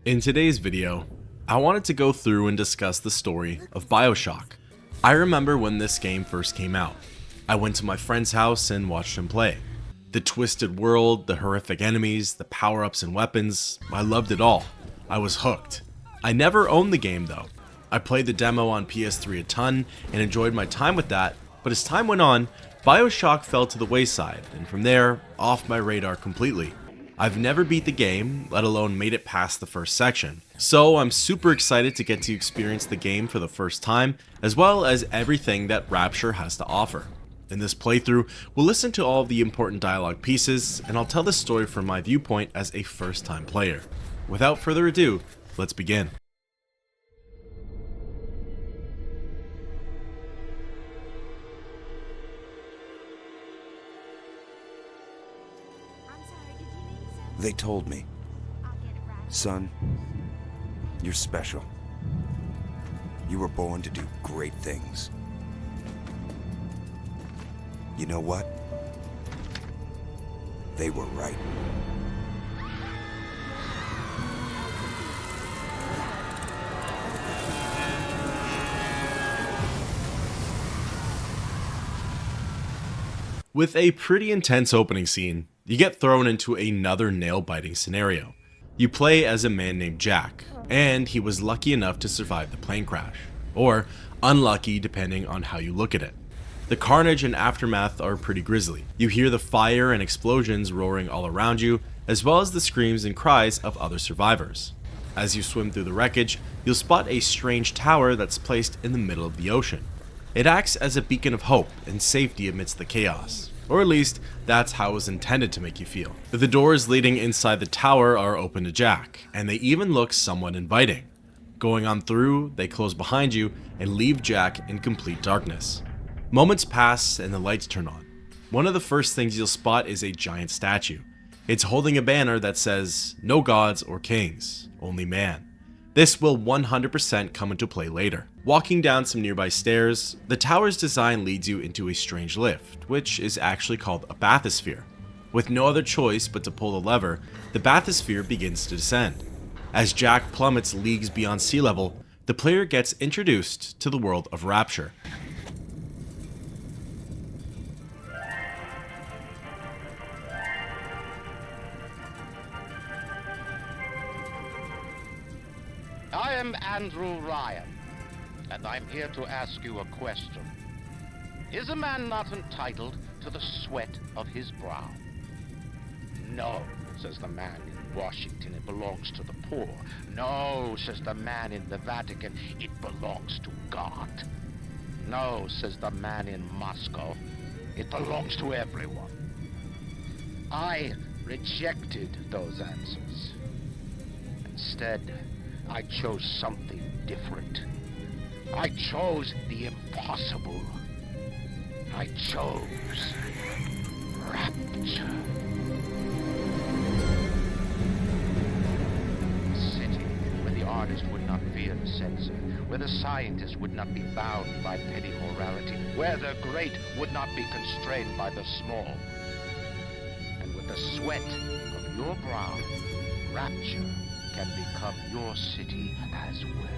In today's video, I wanted to go through and discuss the story of BioShock. I remember when this game first came out. I went to my friend's house and watched him play. The twisted world, the horrific enemies, the power-ups and weapons, I loved it all. I was hooked. I never owned the game though. I played the demo on PS3 a ton and enjoyed my time with that, but as time went on, BioShock fell to the wayside, and from there, off my radar completely. I've never beat the game, let alone made it past the first section. So I'm super excited to get to experience the game for the first time, as well as everything that Rapture has to offer. In this playthrough, we'll listen to all of the important dialogue pieces, and I'll tell the story from my viewpoint as a first-time player. Without further ado, let's begin. They told me, son, you're special. You were born to do great things. You know what? They were right. With a pretty intense opening scene, you get thrown into another nail-biting scenario. You play as a man named Jack, and he was lucky enough to survive the plane crash, or unlucky depending on how you look at it. The carnage and aftermath are pretty grisly. You hear the fire and explosions roaring all around you, as well as the screams and cries of other survivors. As you swim through the wreckage, you'll spot a strange tower that's placed in the middle of the ocean. It acts as a beacon of hope and safety amidst the chaos. Or at least, that's how it was intended to make you feel. The doors leading inside the tower are open to Jack, and they even look somewhat inviting. Going on through, they close behind you and leave Jack in complete darkness. Moments pass and the lights turn on. One of the first things you'll spot is a giant statue. It's holding a banner that says, "No gods or kings, only man." This will 100% come into play later. Walking down some nearby stairs, the tower's design leads you into a strange lift, which is actually called a bathysphere. With no other choice but to pull the lever, the bathysphere begins to descend. As Jack plummets leagues beyond sea level, the player gets introduced to the world of Rapture. I am Andrew Ryan, and I'm here to ask you a question. Is a man not entitled to the sweat of his brow? No, says the man in Washington, it belongs to the poor. No, says the man in the Vatican, it belongs to God. No, says the man in Moscow, it belongs to everyone. I rejected those answers. Instead, I chose something different. I chose the impossible. I chose Rapture. A city where the artist would not fear the censor, where the scientist would not be bound by petty morality, where the great would not be constrained by the small. And with the sweat of your brow, Rapture can become your city as well.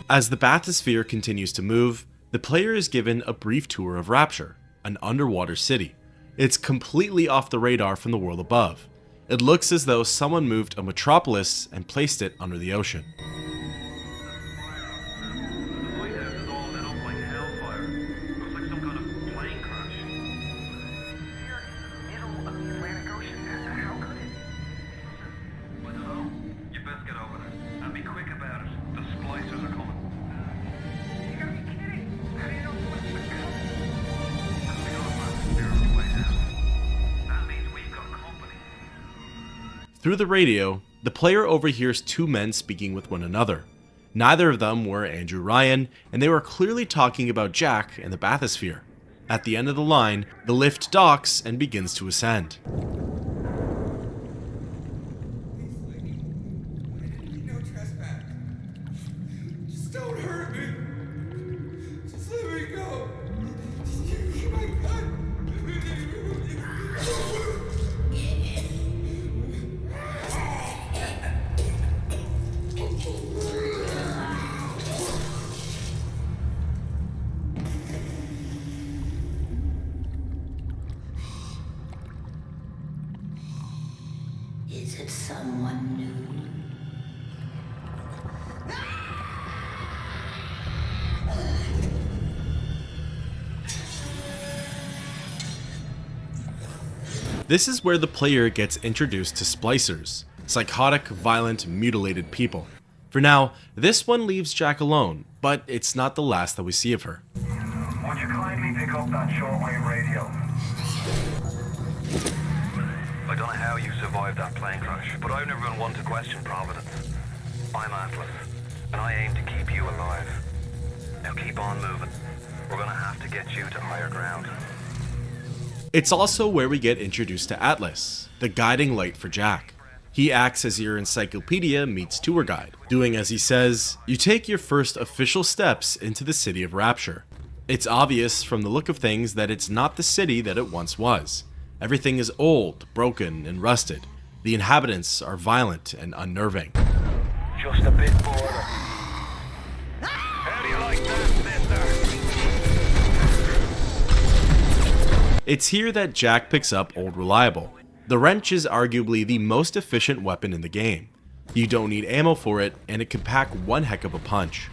As the bathysphere continues to move, the player is given a brief tour of Rapture, an underwater city. It's completely off the radar from the world above. It looks as though someone moved a metropolis and placed it under the ocean. Through the radio, the player overhears two men speaking with one another. Neither of them were Andrew Ryan, and they were clearly talking about Jack and the bathysphere. At the end of the line, the lift docks and begins to ascend. No trespass. Just don't hurt me. Just let me go. Just my gun. someone new. This is where the player gets introduced to splicers, psychotic, violent, mutilated people. For now, this one leaves Jack alone, but it's not the last that we see of her. Would you kindly pick up that shortwave radio? I don't know how you survived that plane crash, but I've never been one to question Providence. I'm Atlas, and I aim to keep you alive. Now keep on moving. We're gonna have to get you to higher ground. It's also where we get introduced to Atlas, the guiding light for Jack. He acts as your encyclopedia meets tour guide. Doing as he says, you take your first official steps into the city of Rapture. It's obvious from the look of things that it's not the city that it once was. Everything is old, broken, and rusted. The inhabitants are violent and unnerving. Just a bit border. How do you like that, mister? It's here that Jack picks up Old Reliable. The wrench is arguably the most efficient weapon in the game. You don't need ammo for it, and it can pack one heck of a punch.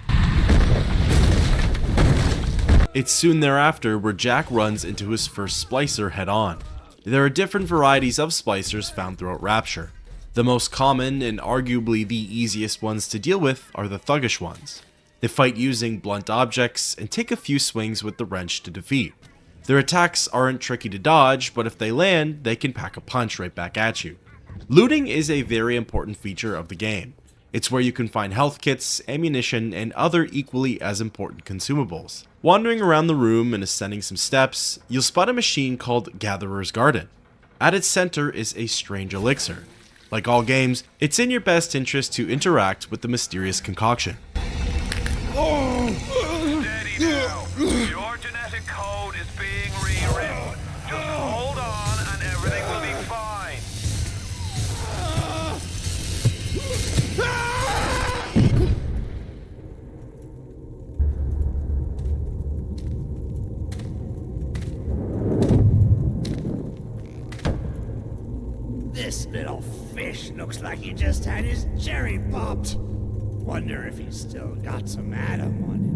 It's soon thereafter where Jack runs into his first splicer head on. There are different varieties of splicers found throughout Rapture. The most common and arguably the easiest ones to deal with are the thuggish ones. They fight using blunt objects and take a few swings with the wrench to defeat. Their attacks aren't tricky to dodge, but if they land, they can pack a punch right back at you. Looting is a very important feature of the game. It's where you can find health kits, ammunition, and other equally as important consumables. Wandering around the room and ascending some steps, you'll spot a machine called Gatherer's Garden. At its center is a strange elixir. Like all games, it's in your best interest to interact with the mysterious concoction. Steady now. Your genetic code is being rewritten. Just hold on and everything will be fine. This little fish looks like he just had his cherry popped. Wonder if he's still got some Adam on him.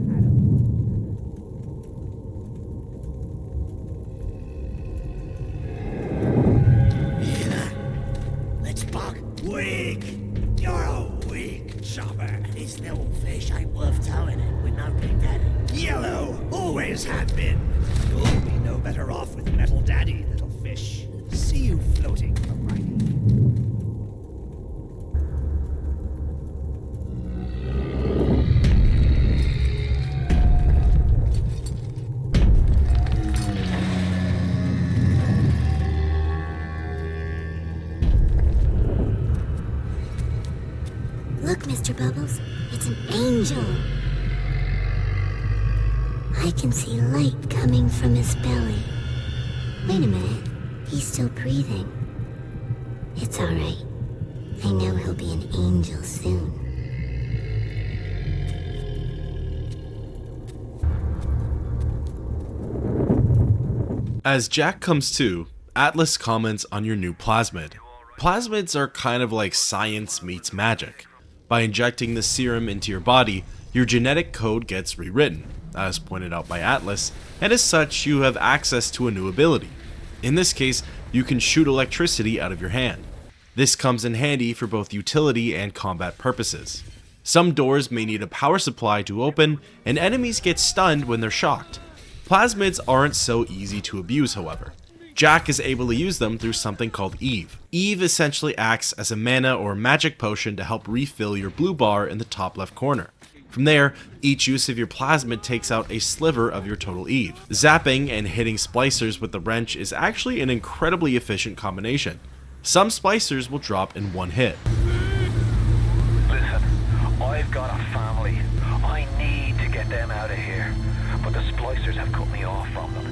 Let's buck. Weak! You're a weak chopper. This little fish ain't worth towing it with no big daddy. Yellow! Always have been. You'll be no better off with metal daddy, little fish. See you floating from right. Look, Mr. Bubbles, it's an angel. I can see light coming from his belly. Wait a minute, he's still breathing. It's all right. I know he'll be an angel soon. As Jack comes to, Atlas comments on your new plasmid. Plasmids are kind of like science meets magic. By injecting the serum into your body, your genetic code gets rewritten, as pointed out by Atlas, and as such, you have access to a new ability. In this case, you can shoot electricity out of your hand. This comes in handy for both utility and combat purposes. Some doors may need a power supply to open, and enemies get stunned when they're shocked. Plasmids aren't so easy to abuse, however. Jack is able to use them through something called Eve. Eve essentially acts as a mana or magic potion to help refill your blue bar in the top left corner. From there, each use of your plasmid takes out a sliver of your total Eve. Zapping and hitting splicers with the wrench is actually an incredibly efficient combination. Some splicers will drop in one hit. Listen, I've got a family. I need to get them out of here. But the splicers have cut me off from them.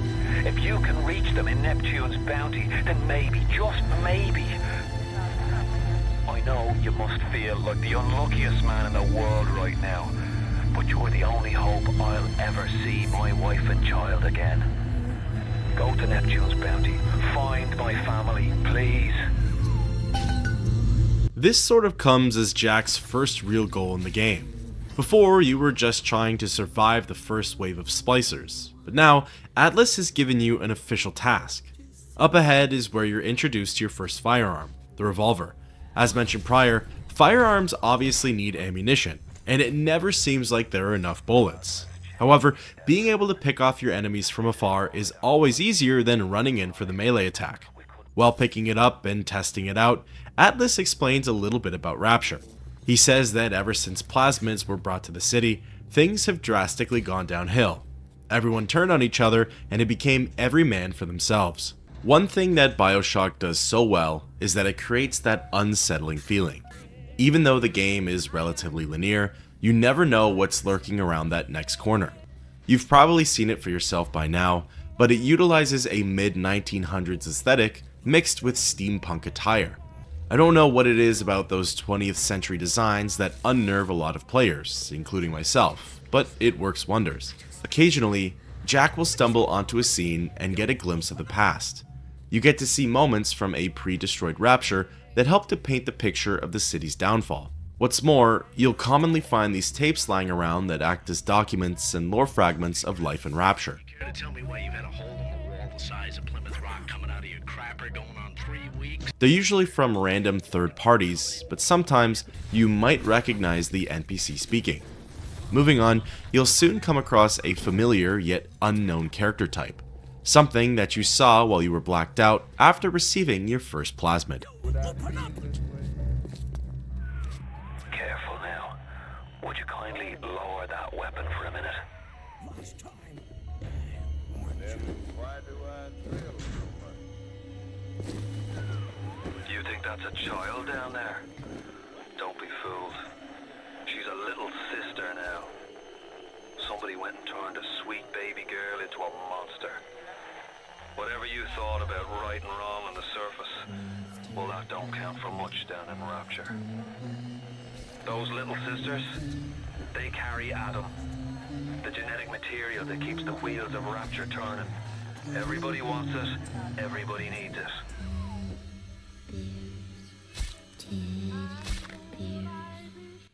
If you can reach them in Neptune's bounty, then maybe, just maybe. I know you must feel like the unluckiest man in the world right now, but you're the only hope I'll ever see my wife and child again. Go to Neptune's bounty. Find my family, please. This sort of comes as Jack's first real goal in the game. Before, you were just trying to survive the first wave of splicers, but now Atlas has given you an official task. Up ahead is where you're introduced to your first firearm, the revolver. As mentioned prior, firearms obviously need ammunition, and it never seems like there are enough bullets. However, being able to pick off your enemies from afar is always easier than running in for the melee attack. While picking it up and testing it out, Atlas explains a little bit about Rapture. He says that ever since Plasmids were brought to the city, things have drastically gone downhill. Everyone turned on each other and it became every man for themselves. One thing that BioShock does so well is that it creates that unsettling feeling. Even though the game is relatively linear, you never know what's lurking around that next corner. You've probably seen it for yourself by now, but it utilizes a mid-1900s aesthetic mixed with steampunk attire. I don't know what it is about those 20th century designs that unnerve a lot of players, including myself, but it works wonders. Occasionally, Jack will stumble onto a scene and get a glimpse of the past. You get to see moments from a pre-destroyed Rapture that help to paint the picture of the city's downfall. What's more, you'll commonly find these tapes lying around that act as documents and lore fragments of life in Rapture. Care to tell me why you've had a hole in the wall the size of Plymouth Rock coming out of your crapper going on 3 weeks? They're usually from random third parties, but sometimes you might recognize the NPC speaking. Moving on, you'll soon come across a familiar yet unknown character type. Something that you saw while you were blacked out after receiving your first plasmid. Careful now. Would you kindly lower that weapon for a minute? You think that's a child down there? Don't be fooled. She's a little sister now. Somebody went and turned a sweet baby girl into a monster. Whatever you thought about right and wrong on the surface, well, that don't count for much down in Rapture. Those little sisters, they carry Adam, the genetic material that keeps the wheels of Rapture turning. Everybody wants it, everybody needs it.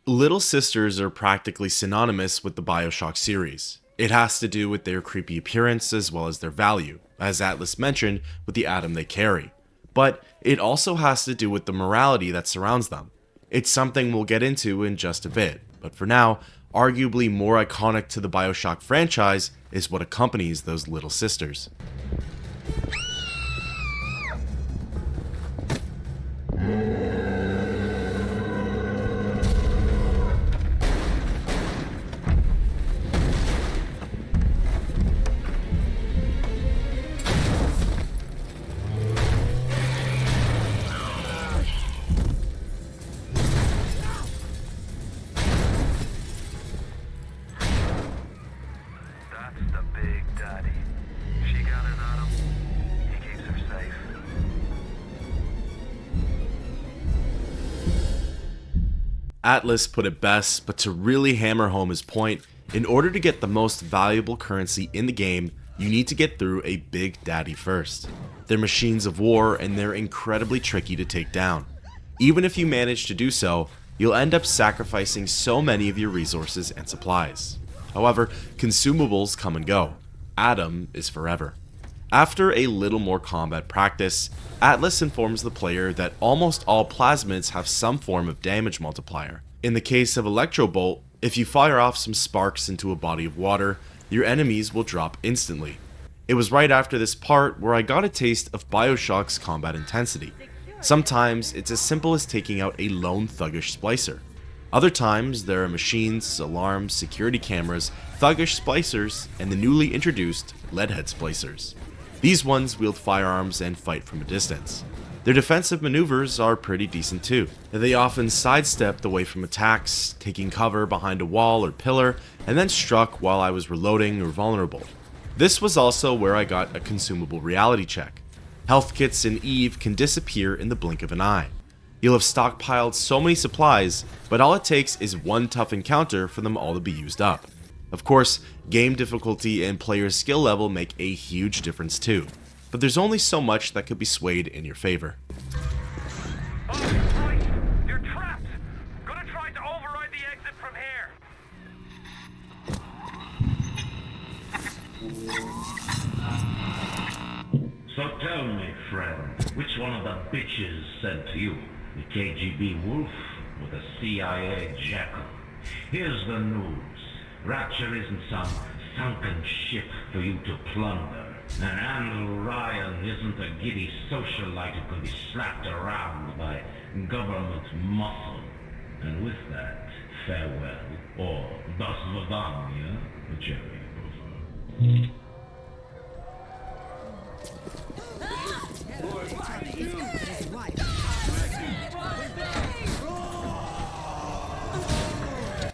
Little sisters are practically synonymous with the BioShock series. It has to do with their creepy appearance as well as their value, as Atlas mentioned with the Adam they carry. But it also has to do with the morality that surrounds them. It's something we'll get into in just a bit, but for now, arguably more iconic to the BioShock franchise is what accompanies those little sisters. Daddy. She gathers Adam. He keeps her safe. Atlas put it best, but to really hammer home his point, in order to get the most valuable currency in the game, you need to get through a Big Daddy first. They're machines of war and they're incredibly tricky to take down. Even if you manage to do so, you'll end up sacrificing so many of your resources and supplies. However, consumables come and go. Adam is forever. After a little more combat practice, Atlas informs the player that almost all plasmids have some form of damage multiplier. In the case of Electrobolt, if you fire off some sparks into a body of water, your enemies will drop instantly. It was right after this part where I got a taste of BioShock's combat intensity. Sometimes it's as simple as taking out a lone thuggish splicer. Other times there are machines, alarms, security cameras, thuggish splicers, and the newly introduced leadhead splicers. These ones wield firearms and fight from a distance. Their defensive maneuvers are pretty decent too. They often sidestepped away from attacks, taking cover behind a wall or pillar, and then struck while I was reloading or vulnerable. This was also where I got a consumable reality check. Health kits in EVE can disappear in the blink of an eye. You'll have stockpiled so many supplies, but all it takes is one tough encounter for them all to be used up. Of course, game difficulty and player skill level make a huge difference too, but there's only so much that could be swayed in your favor. Oh, right. You're from here. So tell me, friend, which one of the bitches sent to you? The KGB wolf or the CIA jackal? Here's the news. Rapture isn't some sunken ship for you to plunder. And Andrew Ryan isn't a giddy socialite who can be slapped around by government muscle. And with that, farewell, or das Vidania, whichever you prefer.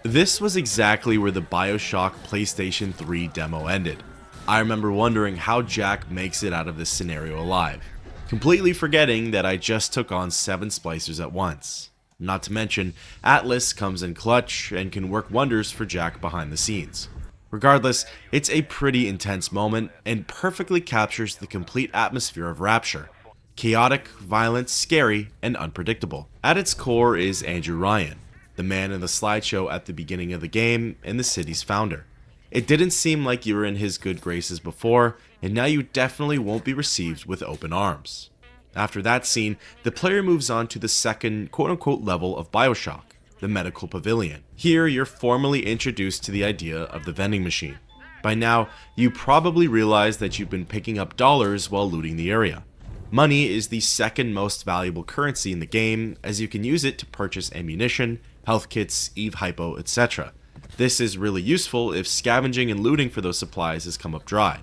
This was exactly where the BioShock PlayStation 3 demo ended. I remember wondering how Jack makes it out of this scenario alive, completely forgetting that I just took on 7 splicers at once. Not to mention, Atlas comes in clutch and can work wonders for Jack behind the scenes. Regardless, it's a pretty intense moment and perfectly captures the complete atmosphere of Rapture. Chaotic, violent, scary, and unpredictable. At its core is Andrew Ryan, the man in the slideshow at the beginning of the game and the city's founder. It didn't seem like you were in his good graces before, and now you definitely won't be received with open arms. After that scene, the player moves on to the second quote-unquote level of BioShock, the Medical Pavilion. Here, you're formally introduced to the idea of the vending machine. By now, you probably realize that you've been picking up dollars while looting the area. Money is the second most valuable currency in the game, as you can use it to purchase ammunition, health kits, Eve Hypo, etc. This is really useful if scavenging and looting for those supplies has come up dry.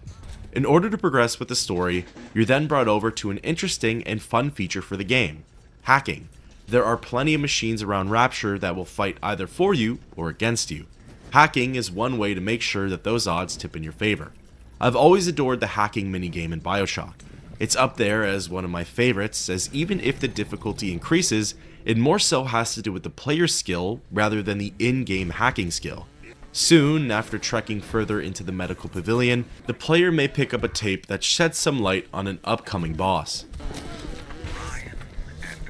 In order to progress with the story, you're then brought over to an interesting and fun feature for the game: hacking. There are plenty of machines around Rapture that will fight either for you or against you. Hacking is one way to make sure that those odds tip in your favor. I've always adored the hacking minigame in BioShock. It's up there as one of my favorites, as even if the difficulty increases, it more so has to do with the player's skill rather than the in-game hacking skill. Soon, after trekking further into the Medical Pavilion, the player may pick up a tape that sheds some light on an upcoming boss. Ryan and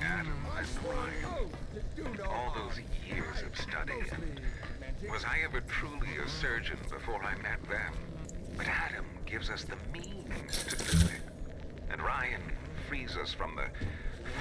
Adam and Ryan. All those years of study. Was I ever truly a surgeon before I met them? But Adam gives us the means to do it. And Ryan frees us from the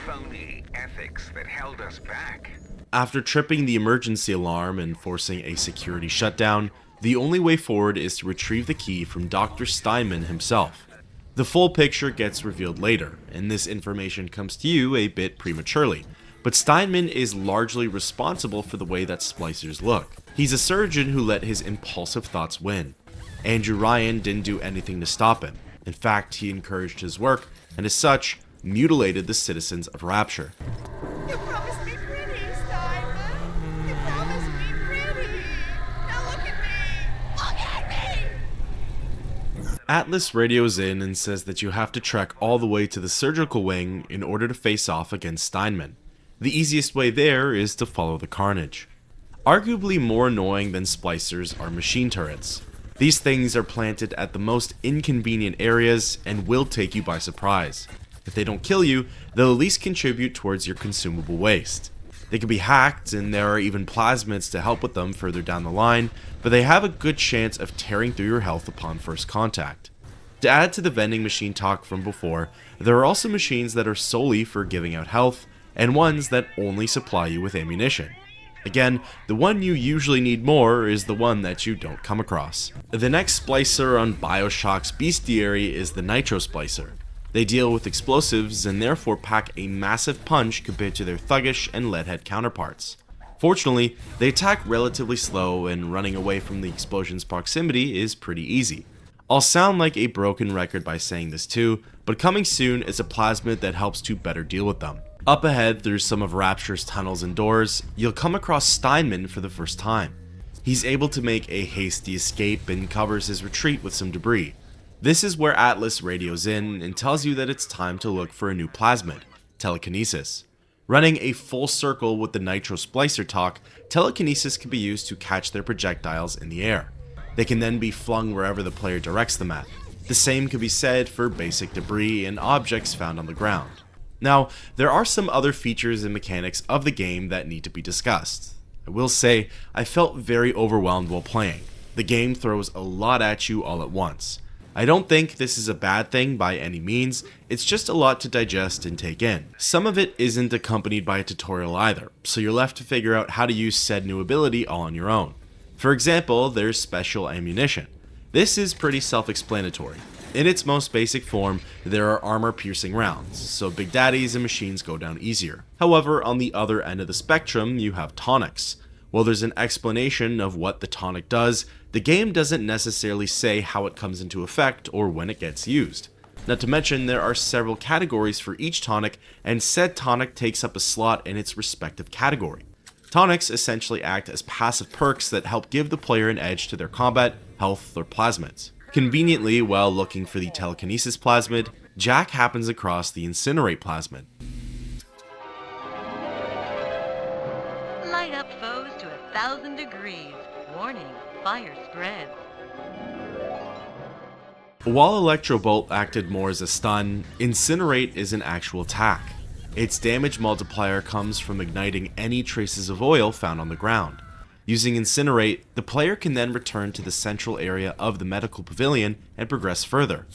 phony ethics that held us back. After tripping the emergency alarm and forcing a security shutdown, the only way forward is to retrieve the key from Dr. Steinman himself. The full picture gets revealed later, and this information comes to you a bit prematurely, but Steinman is largely responsible for the way that splicers look. He's a surgeon who let his impulsive thoughts win. Andrew Ryan didn't do anything to stop him. In fact, he encouraged his work, and as such, mutilated the citizens of Rapture. You promised me pretty, Steinman. You promised me pretty. Now look at me. Look at me. Atlas radios in and says that you have to trek all the way to the surgical wing in order to face off against Steinman. The easiest way there is to follow the carnage. Arguably more annoying than splicers are machine turrets. These things are planted at the most inconvenient areas and will take you by surprise. If they don't kill you, they'll at least contribute towards your consumable waste. They can be hacked, and there are even plasmids to help with them further down the line, but they have a good chance of tearing through your health upon first contact. To add to the vending machine talk from before, there are also machines that are solely for giving out health, and ones that only supply you with ammunition. Again, the one you usually need more is the one that you don't come across. The next splicer on BioShock's bestiary is the Nitro Splicer. They deal with explosives and therefore pack a massive punch compared to their thuggish and leadhead counterparts. Fortunately, they attack relatively slow, and running away from the explosion's proximity is pretty easy. I'll sound like a broken record by saying this too, but coming soon is a plasmid that helps to better deal with them. Up ahead, through some of Rapture's tunnels and doors, you'll come across Steinman for the first time. He's able to make a hasty escape and covers his retreat with some debris. This is where Atlas radios in and tells you that it's time to look for a new plasmid, telekinesis. Running a full circle with the Nitro Splicer talk, telekinesis can be used to catch their projectiles in the air. They can then be flung wherever the player directs them at. The same could be said for basic debris and objects found on the ground. Now, there are some other features and mechanics of the game that need to be discussed. I will say, I felt very overwhelmed while playing. The game throws a lot at you all at once. I don't think this is a bad thing by any means, it's just a lot to digest and take in. Some of it isn't accompanied by a tutorial either, so you're left to figure out how to use said new ability all on your own. For example, there's special ammunition. This is pretty self-explanatory. In its most basic form, there are armor-piercing rounds, so big daddies and machines go down easier. However, on the other end of the spectrum, you have tonics. While there's an explanation of what the tonic does, the game doesn't necessarily say how it comes into effect or when it gets used. Not to mention, there are several categories for each tonic, and said tonic takes up a slot in its respective category. Tonics essentially act as passive perks that help give the player an edge to their combat, health, or plasmids. Conveniently, while looking for the telekinesis plasmid, Jack happens across the incinerate plasmid. Light up foes to 1,000 degrees. Warning, fire spreads. While Electrobolt acted more as a stun, Incinerate is an actual attack. Its damage multiplier comes from igniting any traces of oil found on the ground. Using Incinerate, the player can then return to the central area of the Medical Pavilion and progress further.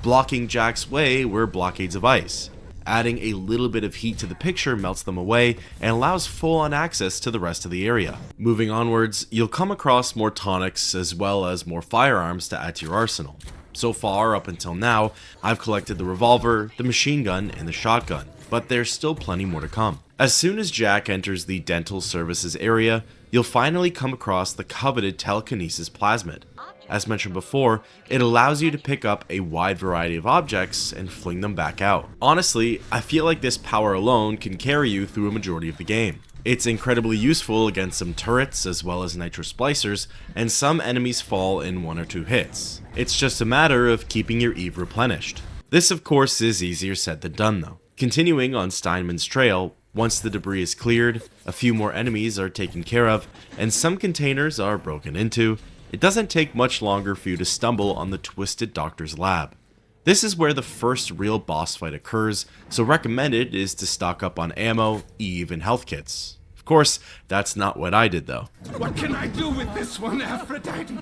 Blocking Jack's way were blockades of ice. Adding a little bit of heat to the picture melts them away and allows full-on access to the rest of the area. Moving onwards, you'll come across more tonics as well as more firearms to add to your arsenal. So far, up until now, I've collected the revolver, the machine gun, and the shotgun, but there's still plenty more to come. As soon as Jack enters the dental services area, you'll finally come across the coveted telekinesis plasmid. As mentioned before, it allows you to pick up a wide variety of objects and fling them back out. Honestly, I feel like this power alone can carry you through a majority of the game. It's incredibly useful against some turrets as well as nitro splicers, and some enemies fall in 1 or 2 hits. It's just a matter of keeping your Eve replenished. This of course is easier said than done though. Continuing on Steinman's trail, once the debris is cleared, a few more enemies are taken care of, and some containers are broken into, it doesn't take much longer for you to stumble on the Twisted Doctor's lab. This is where the first real boss fight occurs, so recommended is to stock up on ammo, Eve, and health kits. Of course, that's not what I did though. What can I do with this one, Aphrodite?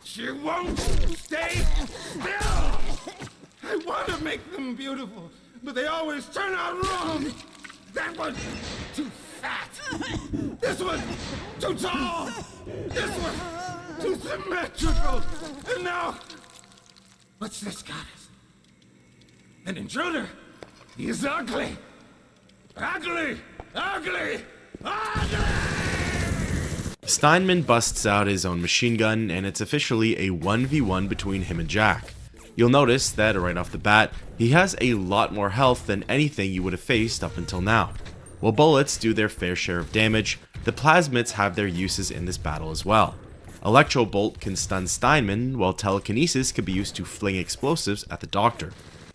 She won't stay still! I want to make them beautiful, but they always turn out wrong! That one's too fat! This one's too tall! This one's too symmetrical! And now, what's this goddess? An intruder! He is ugly! Ugly! Ugly! Ugly! Steinman busts out his own machine gun, and it's officially a 1v1 between him and Jack. You'll notice that right off the bat, he has a lot more health than anything you would have faced up until now. While bullets do their fair share of damage, the plasmids have their uses in this battle as well. Electrobolt can stun Steinman, while telekinesis can be used to fling explosives at the doctor.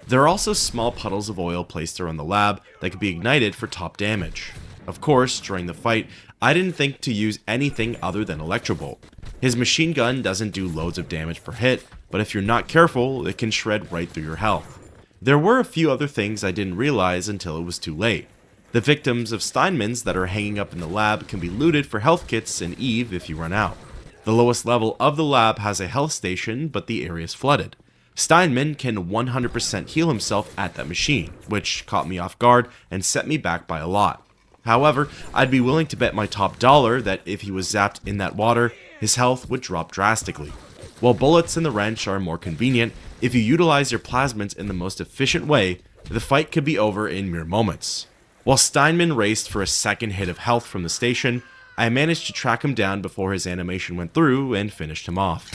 There are also small puddles of oil placed around the lab that can be ignited for top damage. Of course, during the fight, I didn't think to use anything other than Electrobolt. His machine gun doesn't do loads of damage per hit, but if you're not careful, it can shred right through your health. There were a few other things I didn't realize until it was too late. The victims of Steinman's that are hanging up in the lab can be looted for health kits and Eve if you run out. The lowest level of the lab has a health station, but the area is flooded. Steinman can 100% heal himself at that machine, which caught me off guard and set me back by a lot. However, I'd be willing to bet my top dollar that if he was zapped in that water, his health would drop drastically. While bullets and the wrench are more convenient, if you utilize your plasmids in the most efficient way, the fight could be over in mere moments. While Steinman raced for a second hit of health from the station, I managed to track him down before his animation went through and finished him off.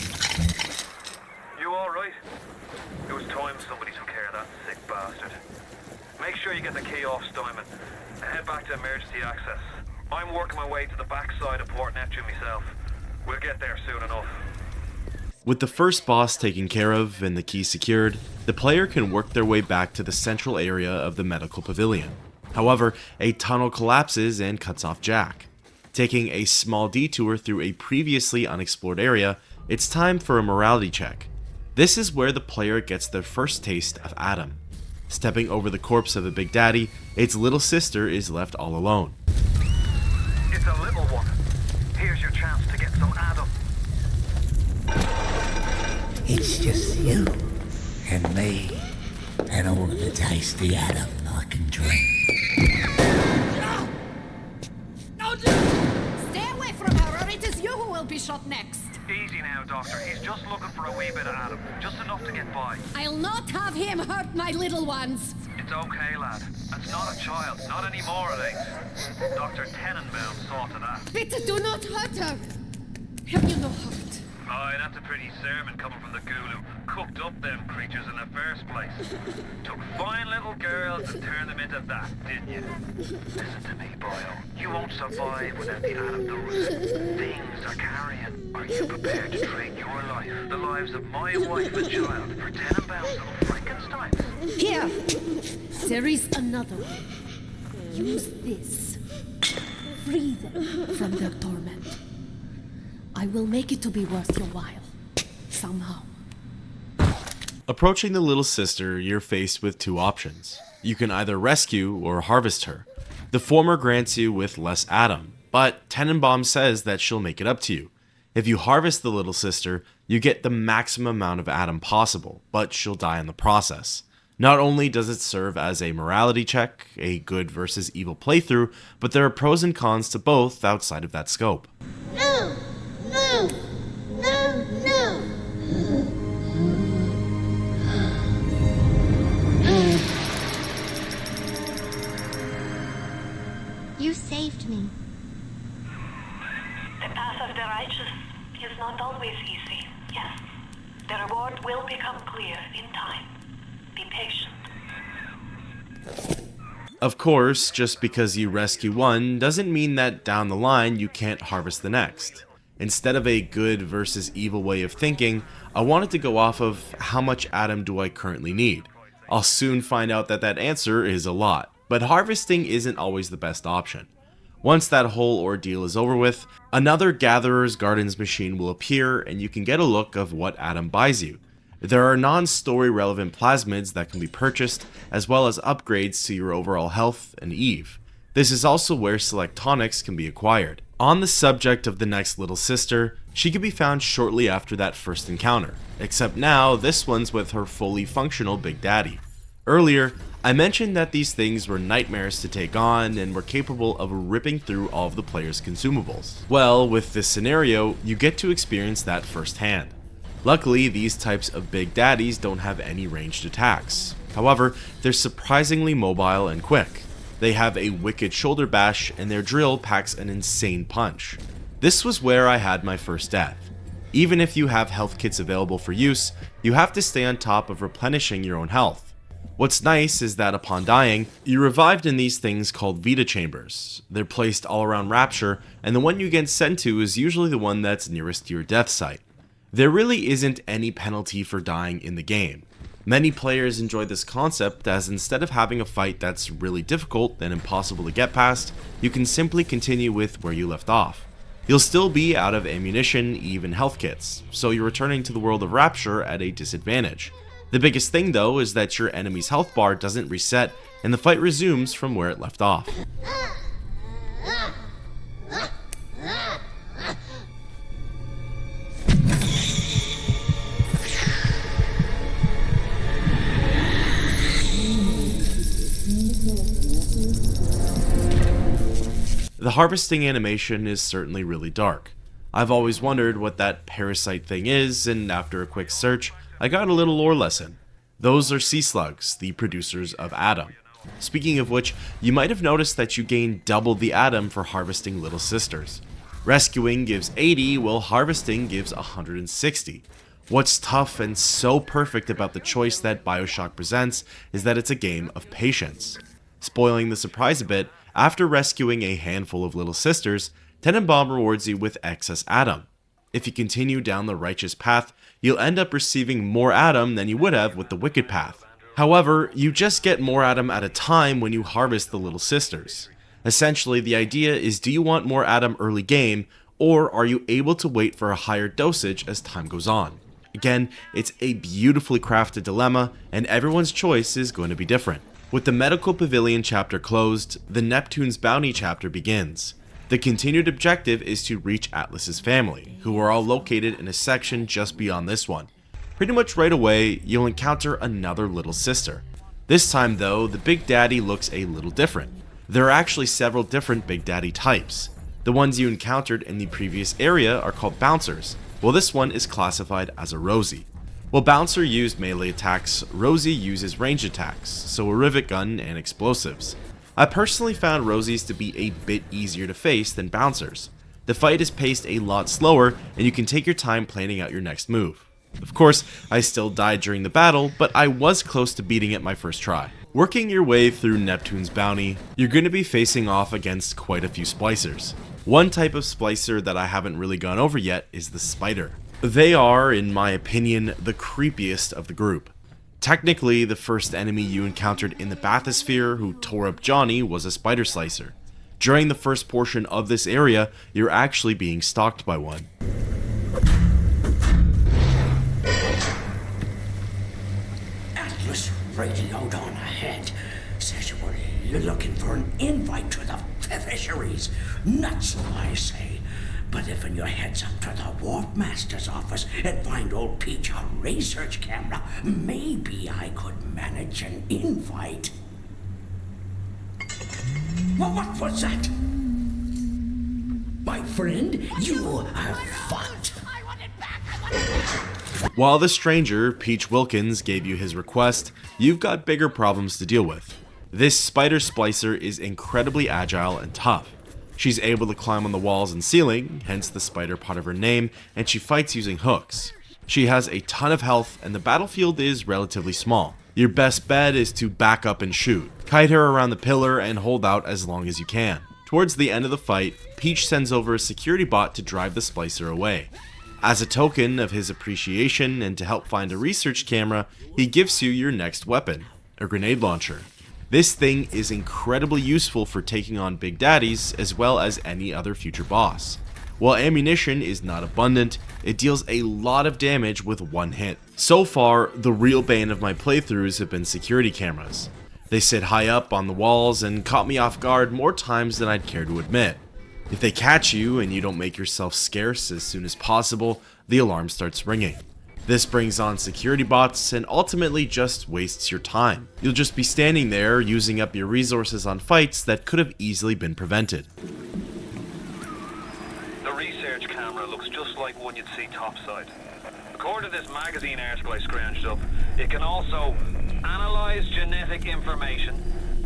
You alright? It was time somebody took care of that sick bastard. Make sure you get the key off Steinman and head back to emergency access. I'm working my way to the backside of Port Neptune myself. We'll get there soon enough. With the first boss taken care of and the key secured, the player can work their way back to the central area of the Medical Pavilion. However, a tunnel collapses and cuts off Jack. Taking a small detour through a previously unexplored area, it's time for a morality check. This is where the player gets their first taste of Adam. Stepping over the corpse of the Big Daddy, its little sister is left all alone. It's a little one. It's just you and me and all of the tasty Adam I can drink. No, stay away from her, or it is you who will be shot next. Easy now, Doctor. He's just looking for a wee bit of Adam. Just enough to get by. I'll not have him hurt my little ones. It's okay, lad. It's not a child. Not anymore, it ain't. Dr. Tenenbaum saw to that. Peter, do not hurt her. Have you no heart? Aye, that's a pretty sermon coming from the ghoul who cooked up them creatures in the first place. Took fine little girls and turned them into that, didn't you? Listen to me, boyo. You won't survive without the Adam those things are carrying. Are you prepared to trade your life, the lives of my wife and child, for Tenenbaum's little Frankensteins? Here, there is another one. Use this. Free them from their torment. I will make it to be worth your while. Somehow. Approaching the little sister, you're faced with two options. You can either rescue or harvest her. The former grants you with less Adam, but Tenenbaum says that she'll make it up to you. If you harvest the little sister, you get the maximum amount of Adam possible, but she'll die in the process. Not only does it serve as a morality check, a good versus evil playthrough, but there are pros and cons to both outside of that scope. No! No! No! No! You saved me. The path of the righteous is not always easy, yes. The reward will become clear in time. Be patient. Of course, just because you rescue one doesn't mean that down the line you can't harvest the next. Instead of a good versus evil way of thinking, I wanted to go off of how much Adam do I currently need. I'll soon find out that that answer is a lot, but harvesting isn't always the best option. Once that whole ordeal is over with, another Gatherer's Gardens machine will appear and you can get a look of what Adam buys you. There are non-story relevant plasmids that can be purchased, as well as upgrades to your overall health and Eve. This is also where select tonics can be acquired. On the subject of the next little sister, she can be found shortly after that first encounter, except now this one's with her fully functional Big Daddy. Earlier, I mentioned that these things were nightmares to take on and were capable of ripping through all of the player's consumables. Well, with this scenario, you get to experience that firsthand. Luckily, these types of Big Daddies don't have any ranged attacks. However, they're surprisingly mobile and quick. They have a wicked shoulder bash and their drill packs an insane punch. This was where I had my first death. Even if you have health kits available for use, you have to stay on top of replenishing your own health. What's nice is that upon dying, you're revived in these things called Vita Chambers. They're placed all around Rapture, and the one you get sent to is usually the one that's nearest to your death site. There really isn't any penalty for dying in the game. Many players enjoy this concept as instead of having a fight that's really difficult and impossible to get past, you can simply continue with where you left off. You'll still be out of ammunition, even health kits, so you're returning to the world of Rapture at a disadvantage. The biggest thing though is that your enemy's health bar doesn't reset and the fight resumes from where it left off. The harvesting animation is certainly really dark. I've always wondered what that parasite thing is, and after a quick search, I got a little lore lesson. Those are sea slugs, the producers of Adam. Speaking of which, you might have noticed that you gain double the Adam for harvesting little sisters. Rescuing gives 80, while harvesting gives 160. What's tough and so perfect about the choice that BioShock presents is that it's a game of patience. Spoiling the surprise a bit, after rescuing a handful of little sisters, Tenenbaum rewards you with excess Adam. If you continue down the righteous path, you'll end up receiving more Adam than you would have with the wicked path. However, you just get more Adam at a time when you harvest the little sisters. Essentially, the idea is, do you want more Adam early game, or are you able to wait for a higher dosage as time goes on? Again, it's a beautifully crafted dilemma, and everyone's choice is going to be different. With the Medical Pavilion chapter closed, the Neptune's Bounty chapter begins. The continued objective is to reach Atlas's family, who are all located in a section just beyond this one. Pretty much right away, you'll encounter another little sister. This time though, the Big Daddy looks a little different. There are actually several different Big Daddy types. The ones you encountered in the previous area are called bouncers, while this one is classified as a Rosie. While Bouncer used melee attacks, Rosie uses range attacks, so a rivet gun and explosives. I personally found Rosies to be a bit easier to face than Bouncers. The fight is paced a lot slower, and you can take your time planning out your next move. Of course, I still died during the battle, but I was close to beating it my first try. Working your way through Neptune's bounty, you're going to be facing off against quite a few splicers. One type of splicer that I haven't really gone over yet is the spider. They are, in my opinion, the creepiest of the group. Technically, the first enemy you encountered in the bathysphere who tore up Johnny was a spider slicer. During the first portion of this area, you're actually being stalked by one. Atlas radioed on ahead. Says you're looking for an invite to the fisheries. Nuts, I say. But if you heads up to the Warp Master's office and find old Peach a research camera, maybe I could manage an invite. What was that? My friend, you have fucked. While the stranger, Peach Wilkins, gave you his request, you've got bigger problems to deal with. This spider splicer is incredibly agile and tough. She's able to climb on the walls and ceiling, hence the spider part of her name, and she fights using hooks. She has a ton of health and the battlefield is relatively small. Your best bet is to back up and shoot. Kite her around the pillar and hold out as long as you can. Towards the end of the fight, Peach sends over a security bot to drive the splicer away. As a token of his appreciation and to help find a research camera, he gives you your next weapon, a grenade launcher. This thing is incredibly useful for taking on Big Daddies as well as any other future boss. While ammunition is not abundant, it deals a lot of damage with one hit. So far, the real bane of my playthroughs have been security cameras. They sit high up on the walls and caught me off guard more times than I'd care to admit. If they catch you and you don't make yourself scarce as soon as possible, the alarm starts ringing. This brings on security bots and ultimately just wastes your time. You'll just be standing there using up your resources on fights that could have easily been prevented. The research camera looks just like one you'd see topside. According to this magazine article I scrounged up, it can also analyze genetic information,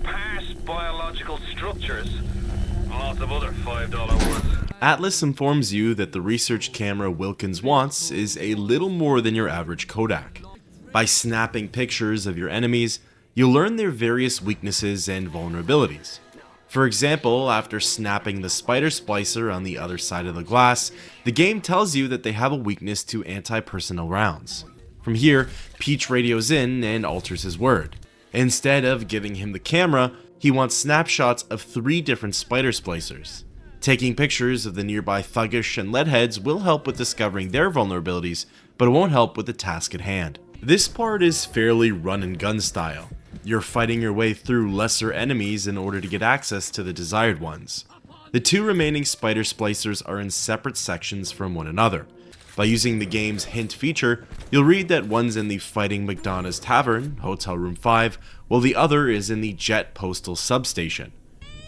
parse biological structures, and lots of other $5 words. Atlas informs you that the research camera Wilkins wants is a little more than your average Kodak. By snapping pictures of your enemies, you'll learn their various weaknesses and vulnerabilities. For example, after snapping the spider splicer on the other side of the glass, the game tells you that they have a weakness to anti-personnel rounds. From here, Peach radios in and alters his word. Instead of giving him the camera, he wants snapshots of 3 different spider splicers. Taking pictures of the nearby thuggish and leadheads will help with discovering their vulnerabilities, but it won't help with the task at hand. This part is fairly run and gun style. You're fighting your way through lesser enemies in order to get access to the desired ones. The 2 remaining spider splicers are in separate sections from one another. By using the game's hint feature, you'll read that one's in the Fighting McDonough's Tavern, Hotel Room 5, while the other is in the Jet Postal Substation.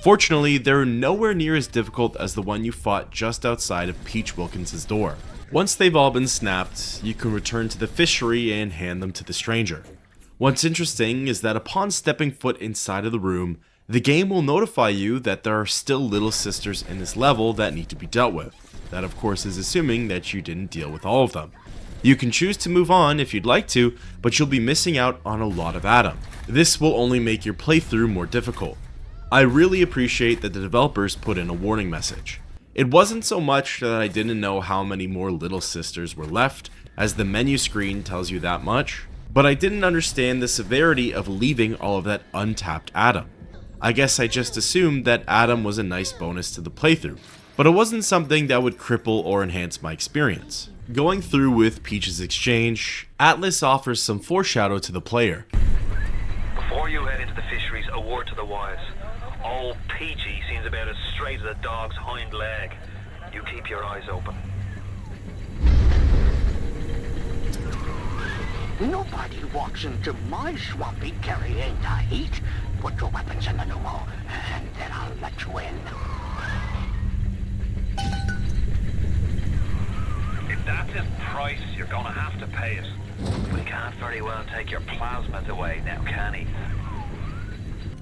Fortunately, they're nowhere near as difficult as the one you fought just outside of Peach Wilkins' door. Once they've all been snapped, you can return to the fishery and hand them to the stranger. What's interesting is that upon stepping foot inside of the room, the game will notify you that there are still little sisters in this level that need to be dealt with. That of course is assuming that you didn't deal with all of them. You can choose to move on if you'd like to, but you'll be missing out on a lot of Adam. This will only make your playthrough more difficult. I really appreciate that the developers put in a warning message. It wasn't so much that I didn't know how many more little sisters were left, as the menu screen tells you that much, but I didn't understand the severity of leaving all of that untapped Adam. I guess I just assumed that Adam was a nice bonus to the playthrough, but it wasn't something that would cripple or enhance my experience. Going through with Peach's exchange, Atlas offers some foreshadow to the player. Before you head into the fisheries, a word to the wise. Old Peachy seems about as straight as a dog's hind leg. You keep your eyes open. Nobody walks into my swampy carrying the heat. Put your weapons in the pneumo, and then I'll let you in. If that's his price, you're gonna have to pay it. We can't very well take your plasmids away now, can he?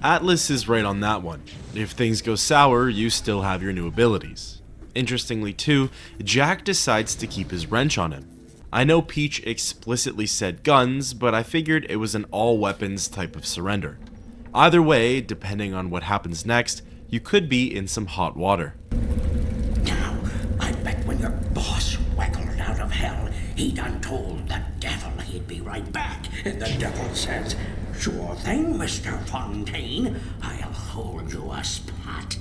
Atlas is right on that one. If things go sour, you still have your new abilities. Interestingly too, Jack decides to keep his wrench on him. I know Peach explicitly said guns, but I figured it was an all weapons type of surrender. Either way, depending on what happens next, you could be in some hot water. Now, I bet when your boss waggled out of hell, he done told the devil he'd be right back. And the devil says, "Sure thing, Mr. Fontaine. I'll hold you a spot."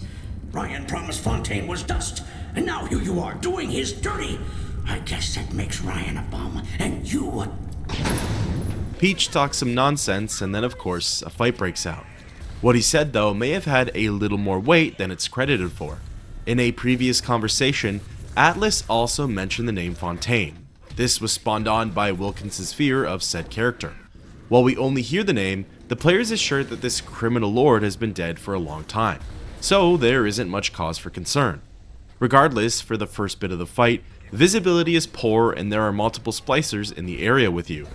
Ryan promised Fontaine was dust, and now here you are doing his dirty. I guess that makes Ryan a bum, and you a... Peach talks some nonsense, and then of course, a fight breaks out. What he said though may have had a little more weight than it's credited for. In a previous conversation, Atlas also mentioned the name Fontaine. This was spawned on by Wilkins's fear of said character. While we only hear the name, the player is assured that this criminal lord has been dead for a long time, so there isn't much cause for concern. Regardless, for the first bit of the fight, visibility is poor and there are multiple splicers in the area with you.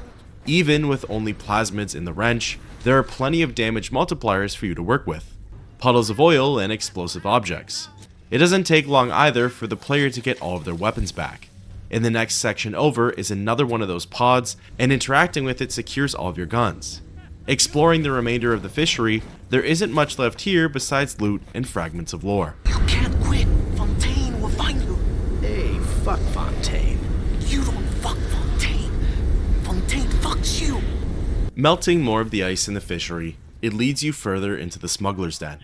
Even with only plasmids in the wrench, there are plenty of damage multipliers for you to work with, puddles of oil and explosive objects. It doesn't take long either for the player to get all of their weapons back. In the next section over is another one of those pods, and interacting with it secures all of your guns. Exploring the remainder of the fishery, there isn't much left here besides loot and fragments of lore. You can't quit. Fontaine will find you. Hey, fuck Fontaine. You don't fuck Fontaine. Fontaine fucks you. Melting more of the ice in the fishery, it leads you further into the Smuggler's Den.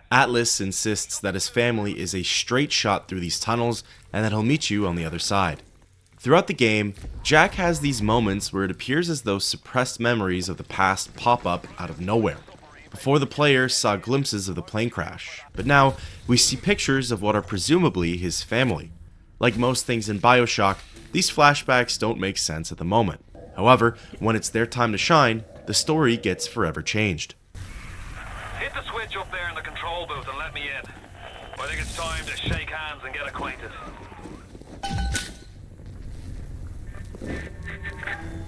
Atlas insists that his family is a straight shot through these tunnels and that he'll meet you on the other side. Throughout the game, Jack has these moments where it appears as though suppressed memories of the past pop up out of nowhere. Before, the player saw glimpses of the plane crash, but now we see pictures of what are presumably his family. Like most things in BioShock, these flashbacks don't make sense at the moment. However, when it's their time to shine, the story gets forever changed. Hit the switch up there in the control booth and let me in. I think it's time to shake hands and get acquainted.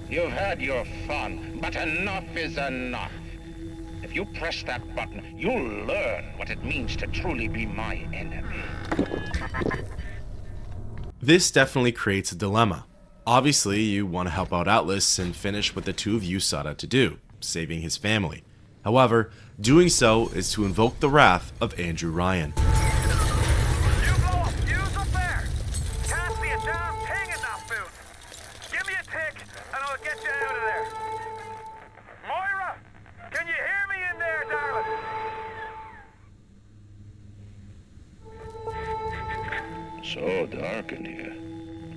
You've had your fun, but enough is enough. If you press that button, you'll learn what it means to truly be my enemy. This definitely creates a dilemma. Obviously, you want to help out Atlas and finish what the two of you sought out to do, saving his family. However, doing so is to invoke the wrath of Andrew Ryan. So dark in here.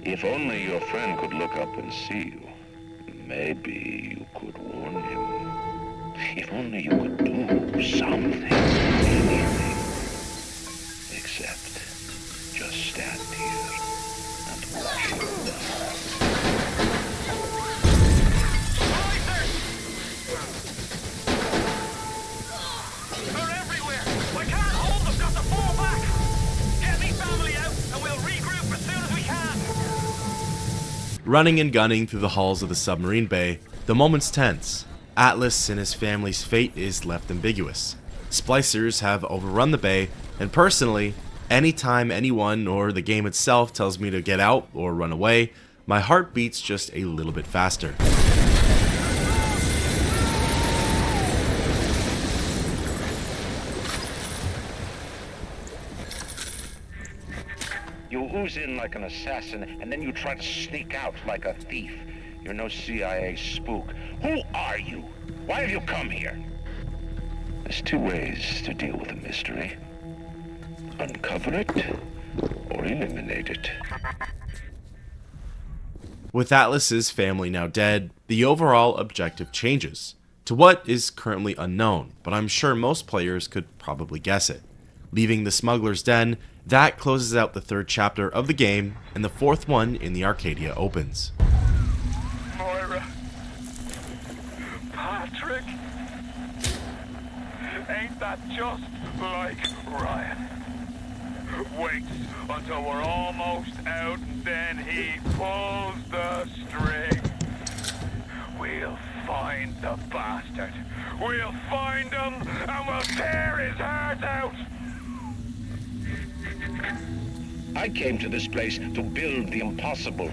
If only your friend could look up and see you. Maybe you could warn him. If only you could do something. Anything. Except just stand here and watch him die. They're everywhere! I can't hold them! Got to fall back! Get me family out and we'll regroup as soon as we can! Running and gunning through the halls of the submarine bay, the moment's tense. Atlas and his family's fate is left ambiguous. Splicers have overrun the bay, and personally, anytime anyone or the game itself tells me to get out or run away, my heart beats just a little bit faster. You ooze in like an assassin, and then you try to sneak out like a thief. You're no CIA spook. Who are you? Why have you come here? There's two ways to deal with a mystery. Uncover it, or eliminate it. With Atlas's family now dead, the overall objective changes to what is currently unknown, but I'm sure most players could probably guess it. Leaving the Smuggler's Den, that closes out the third chapter of the game, and the fourth one in the Arcadia opens. Moira, that just like Ryan? Waits until we're almost out, and then he pulls the string. We'll find the bastard. We'll find him, and we'll tear his heart out. I came to this place to build the impossible.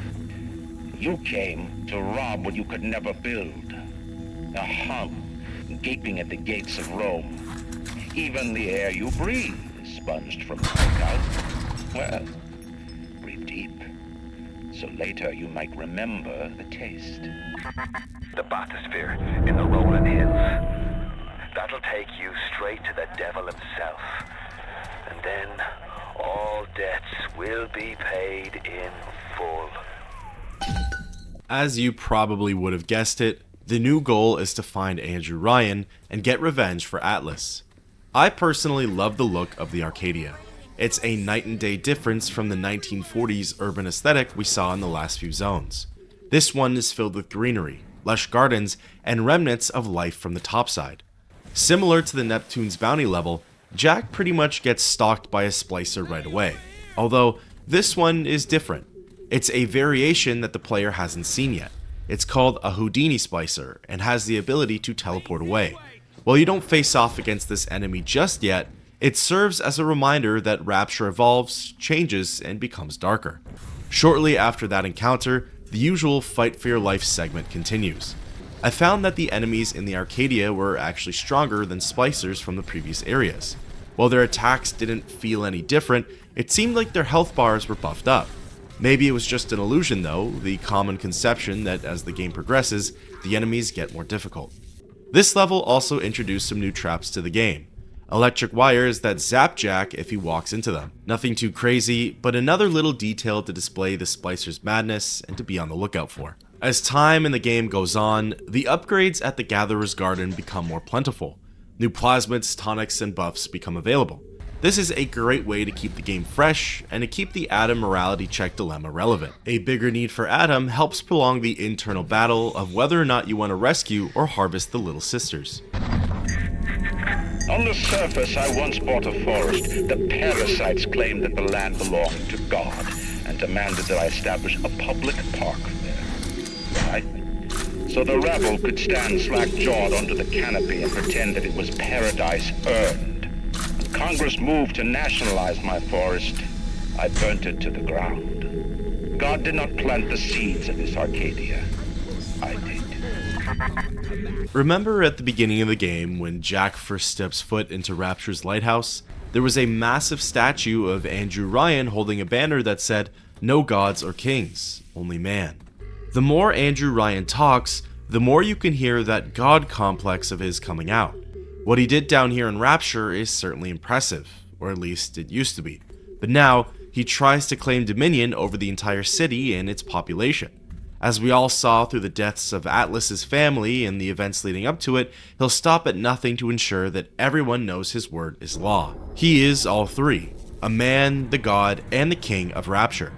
You came to rob what you could never build. A hum, gaping at the gates of Rome. Even the air you breathe is sponged from the out. Well, breathe deep, so later you might remember the taste. The bathysphere in the rolling hills. That'll take you straight to the devil himself. And then all debts will be paid in full. As you probably would have guessed it, the new goal is to find Andrew Ryan and get revenge for Atlas. I personally love the look of the Arcadia. It's a night and day difference from the 1940s urban aesthetic we saw in the last few zones. This one is filled with greenery, lush gardens, and remnants of life from the topside. Similar to the Neptune's bounty level, Jack pretty much gets stalked by a splicer right away, although this one is different. It's a variation that the player hasn't seen yet. It's called a Houdini splicer and has the ability to teleport away. While you don't face off against this enemy just yet, it serves as a reminder that Rapture evolves, changes, and becomes darker. Shortly after that encounter, the usual fight for your life segment continues. I found that the enemies in the Arcadia were actually stronger than splicers from the previous areas. While their attacks didn't feel any different, it seemed like their health bars were buffed up. Maybe it was just an illusion though, the common conception that as the game progresses, the enemies get more difficult. This level also introduced some new traps to the game. Electric wires that zap Jack if he walks into them. Nothing too crazy, but another little detail to display the splicer's madness and to be on the lookout for. As time in the game goes on, the upgrades at the Gatherer's Garden become more plentiful. New plasmids, tonics, and buffs become available. This is a great way to keep the game fresh and to keep the Adam morality check dilemma relevant. A bigger need for Adam helps prolong the internal battle of whether or not you want to rescue or harvest the Little Sisters. On the surface, I once bought a forest. The parasites claimed that the land belonged to God and demanded that I establish a public park there. Right? So the rebel could stand slack-jawed under the canopy and pretend that it was paradise earned. Congress moved to nationalize my forest. I burnt it to the ground. God did not plant the seeds of this Arcadia. I did. Remember at the beginning of the game when Jack first steps foot into Rapture's lighthouse? There was a massive statue of Andrew Ryan holding a banner that said, "No gods or kings, only man." The more Andrew Ryan talks, the more you can hear that God complex of his coming out. What he did down here in Rapture is certainly impressive, or at least it used to be. But now, he tries to claim dominion over the entire city and its population. As we all saw through the deaths of Atlas's family and the events leading up to it, he'll stop at nothing to ensure that everyone knows his word is law. He is all three, a man, the god, and the king of Rapture.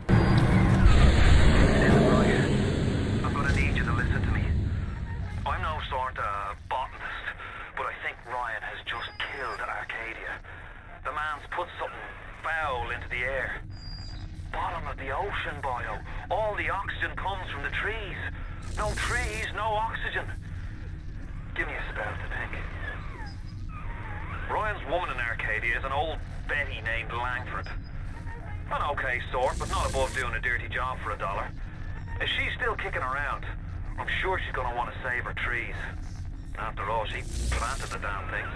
Put something foul into the air. Bottom of the ocean, Bio. All the oxygen comes from the trees. No trees, no oxygen. Give me a spell to think. Ryan's woman in Arcadia is an old Betty named Langford. An okay sort, but not above doing a dirty job for $1. If she's still kicking around, I'm sure she's gonna want to save her trees. After all, she planted the damn things.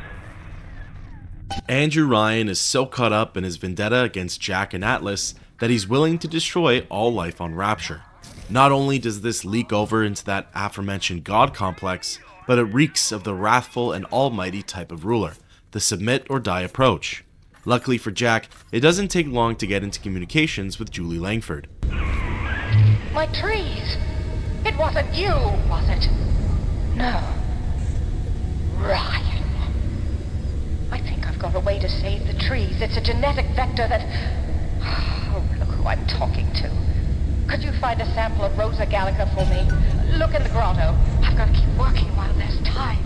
Andrew Ryan is so caught up in his vendetta against Jack and Atlas that he's willing to destroy all life on Rapture. Not only does this leak over into that aforementioned God complex, but it reeks of the wrathful and almighty type of ruler, the submit or die approach. Luckily for Jack, it doesn't take long to get into communications with Julie Langford. My trees! It wasn't you, was it? No. Ryan. I think I've got a way to save the trees. It's a genetic vector that... Oh, look who I'm talking to. Could you find a sample of Rosa Gallica for me? Look in the grotto. I've got to keep working while there's time.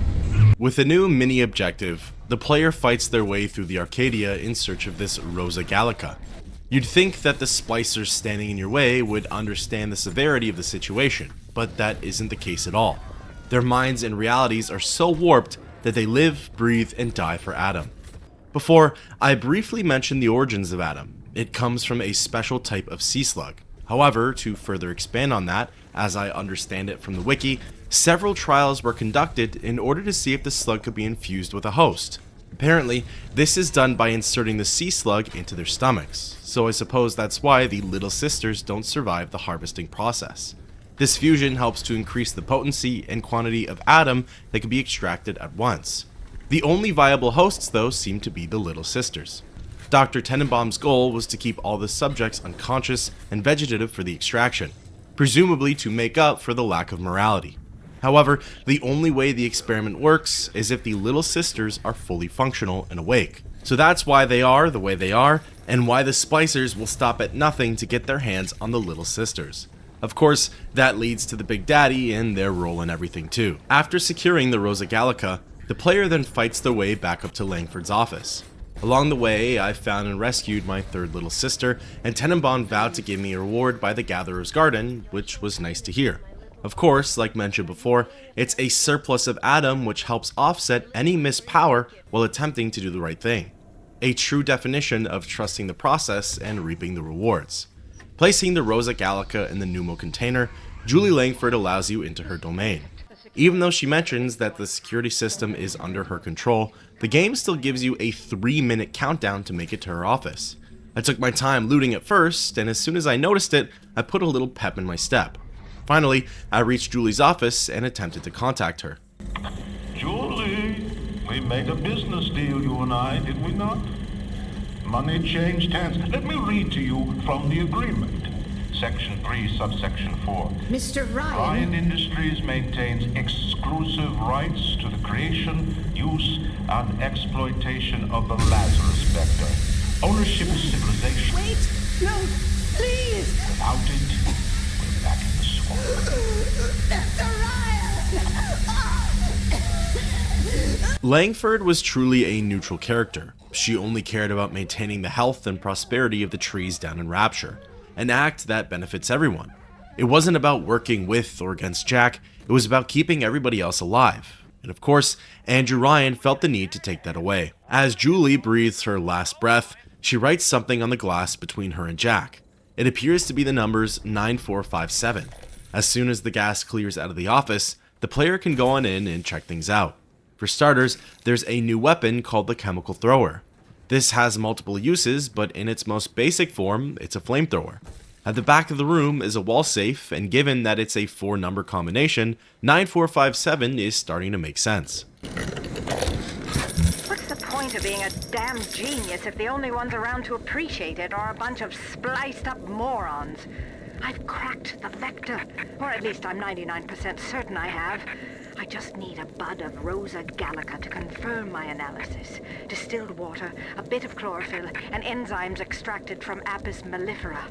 With a new mini objective, the player fights their way through the Arcadia in search of this Rosa Gallica. You'd think that the splicers standing in your way would understand the severity of the situation, but that isn't the case at all. Their minds and realities are so warped that they live, breathe, and die for Adam. Before, I briefly mentioned the origins of Adam. It comes from a special type of sea slug. However, to further expand on that, as I understand it from the wiki, several trials were conducted in order to see if the slug could be infused with a host. Apparently, this is done by inserting the sea slug into their stomachs, so I suppose that's why the Little Sisters don't survive the harvesting process. This fusion helps to increase the potency and quantity of Adam that can be extracted at once. The only viable hosts, though, seem to be the Little Sisters. Dr. Tenenbaum's goal was to keep all the subjects unconscious and vegetative for the extraction, presumably to make up for the lack of morality. However, the only way the experiment works is if the Little Sisters are fully functional and awake. So that's why they are the way they are, and why the splicers will stop at nothing to get their hands on the Little Sisters. Of course, that leads to the Big Daddy and their role in everything too. After securing the Rosa Gallica, the player then fights their way back up to Langford's office. Along the way, I found and rescued my third little sister, and Tenenbaum vowed to give me a reward by the Gatherer's Garden, which was nice to hear. Of course, like mentioned before, it's a surplus of Adam which helps offset any missed power while attempting to do the right thing. A true definition of trusting the process and reaping the rewards. Placing the Rosa Gallica in the pneumo container, Julie Langford allows you into her domain. Even though she mentions that the security system is under her control, the game still gives you a 3-minute countdown to make it to her office. I took my time looting at first, and as soon as I noticed it, I put a little pep in my step. Finally, I reached Julie's office and attempted to contact her. Julie, we made a business deal, you and I, did we not? Money changed hands. Let me read to you from the agreement. Section 3, subsection 4. Mr. Ryan. Ryan Industries maintains exclusive rights to the creation, use, and exploitation of the Lazarus vector. Ownership is civilization. Wait! No! Please! Without it, we're back in the swamp. Mr. Ryan! Langford was truly a neutral character. She only cared about maintaining the health and prosperity of the trees down in Rapture, an act that benefits everyone. It wasn't about working with or against Jack, it was about keeping everybody else alive. And of course, Andrew Ryan felt the need to take that away. As Julie breathes her last breath, she writes something on the glass between her and Jack. It appears to be the numbers 9457. As soon as the gas clears out of the office, the player can go on in and check things out. For starters, there's a new weapon called the Chemical Thrower. This has multiple uses, but in its most basic form, it's a flamethrower. At the back of the room is a wall safe, and given that it's a 4-number combination, 9457 is starting to make sense. What's the point of being a damn genius if the only ones around to appreciate it are a bunch of spliced-up morons? I've cracked the vector, or at least I'm 99% certain I have. I just need a bud of Rosa Gallica to confirm my analysis. Distilled water, a bit of chlorophyll, and enzymes extracted from Apis mellifera.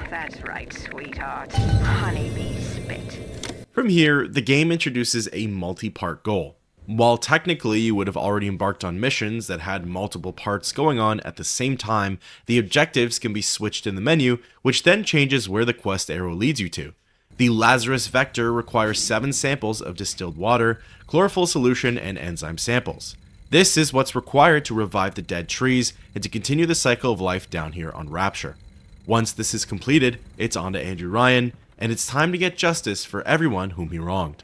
That's right, sweetheart. Honeybee spit. From here, the game introduces a multi-part goal. While technically you would have already embarked on missions that had multiple parts going on at the same time, the objectives can be switched in the menu, which then changes where the quest arrow leads you to. The Lazarus vector requires 7 samples of distilled water, chlorophyll solution, and enzyme samples. This is what's required to revive the dead trees and to continue the cycle of life down here on Rapture. Once this is completed, it's on to Andrew Ryan, and it's time to get justice for everyone whom he wronged.